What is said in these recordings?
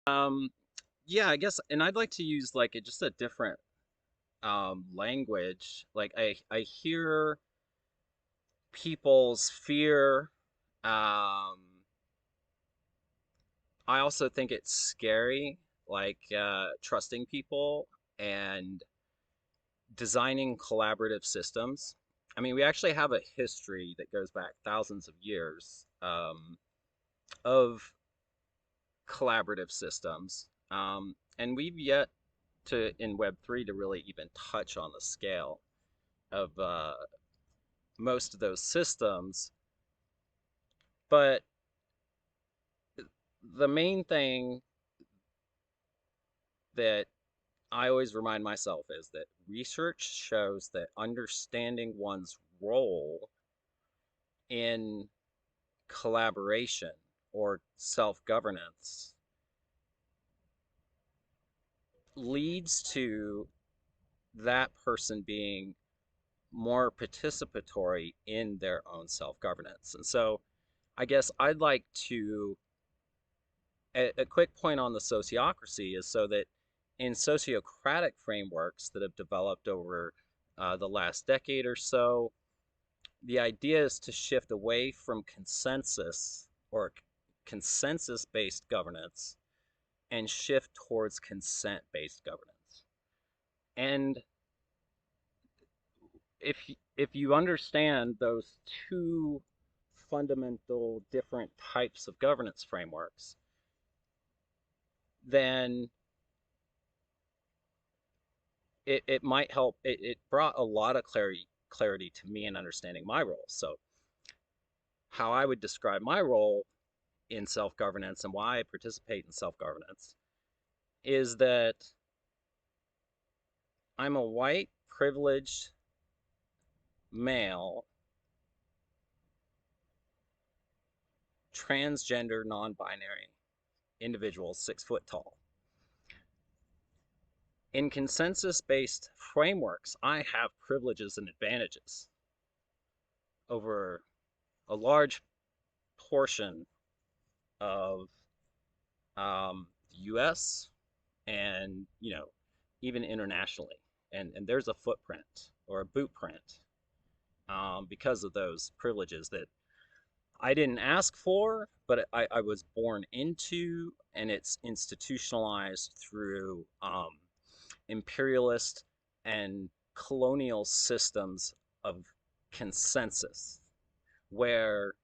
Um, yeah, I guess, and I'd like to use like just a different language. Like I hear people's fear. I also think it's scary, like trusting people and designing collaborative systems. I mean, we actually have a history that goes back thousands of years of collaborative systems. And we've yet to, in Web3, to really even touch on the scale of most of those systems. But the main thing that I always remind myself is that research shows that understanding one's role in collaboration or self governance leads to that person being more participatory in their own self governance. And so I guess I'd like to, a quick point on the sociocracy is so that in sociocratic frameworks that have developed over the last decade or so, the idea is to shift away from consensus or consensus based governance and shift towards consent based governance. And if you understand those two fundamental different types of governance frameworks, then it might help. It brought a lot of clarity to me in understanding my role. So how I would describe my role in self-governance and why I participate in self-governance is that I'm a white privileged male transgender non-binary individual 6 foot tall. In consensus-based frameworks, I have privileges and advantages over a large portion of the U.S. and even internationally, and there's a footprint or a boot print because of those privileges that I didn't ask for, but I was born into, and it's institutionalized through imperialist and colonial systems of consensus, where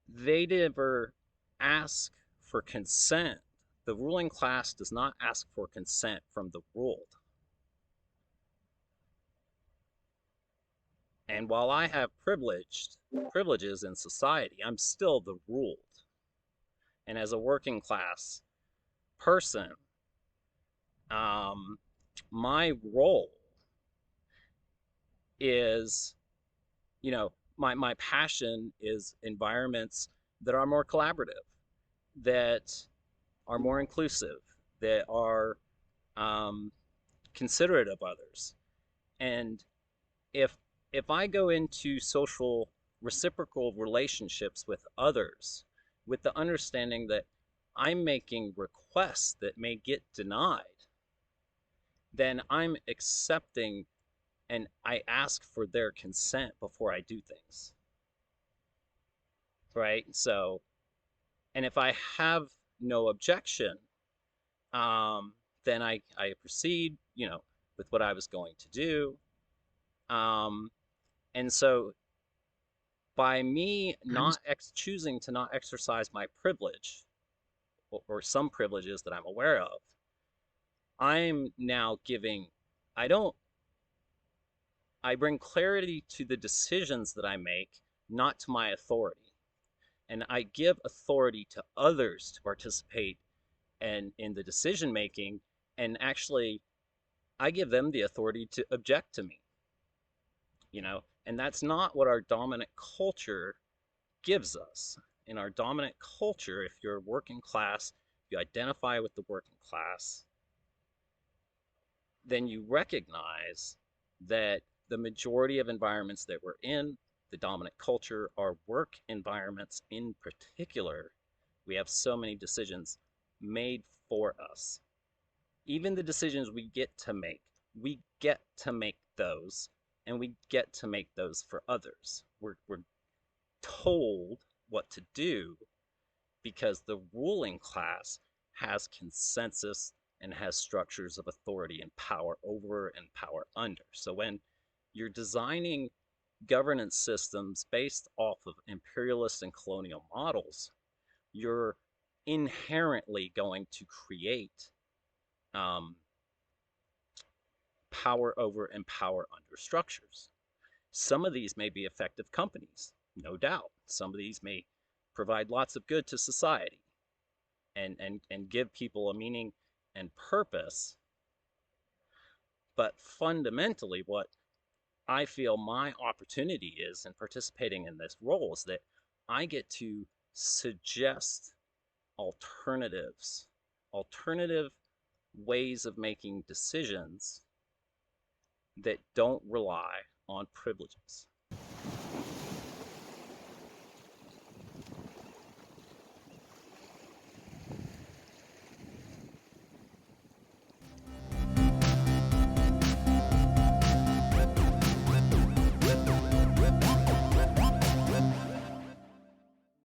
they never ask for consent. The ruling class does not ask for consent from the ruled. And while I have privileges in society, I'm still the ruled. And as a working class person, um, my role is, my passion is environments that are more collaborative, that are more inclusive, that are um, considerate of others. And if if I go into social reciprocal relationships with others with the understanding that I'm making requests that may get denied, then I'm accepting and I ask for their consent before I do things. Right? So, and if I have no objection, um, then I proceed, with what I was going to do. Um, and so by me not choosing to not exercise my privilege or some privileges that I'm aware of, I'm now giving, I don't, I bring clarity to the decisions that I make, not to my authority. And I give authority to others to participate and in the decision making. And actually, I give them the authority to object to me, and that's not what our dominant culture gives us. In our dominant culture, if you're working class, you identify with the working class, then you recognize that the majority of environments that we're in, the dominant culture, are work environments in particular. We have so many decisions made for us. Even the decisions we get to make those, and we get to make those for others. We're told what to do because the ruling class has consensus and has structures of authority and power over and power under. So when you're designing governance systems based off of imperialist and colonial models, you're inherently going to create um, power over and power under structures. Some of these may be effective companies, no doubt. Some of these may provide lots of good to society and give people a meaning and purpose. But fundamentally, what I feel my opportunity is in participating in this role is that I get to suggest alternatives, alternative ways of making decisions that don't rely on privileges.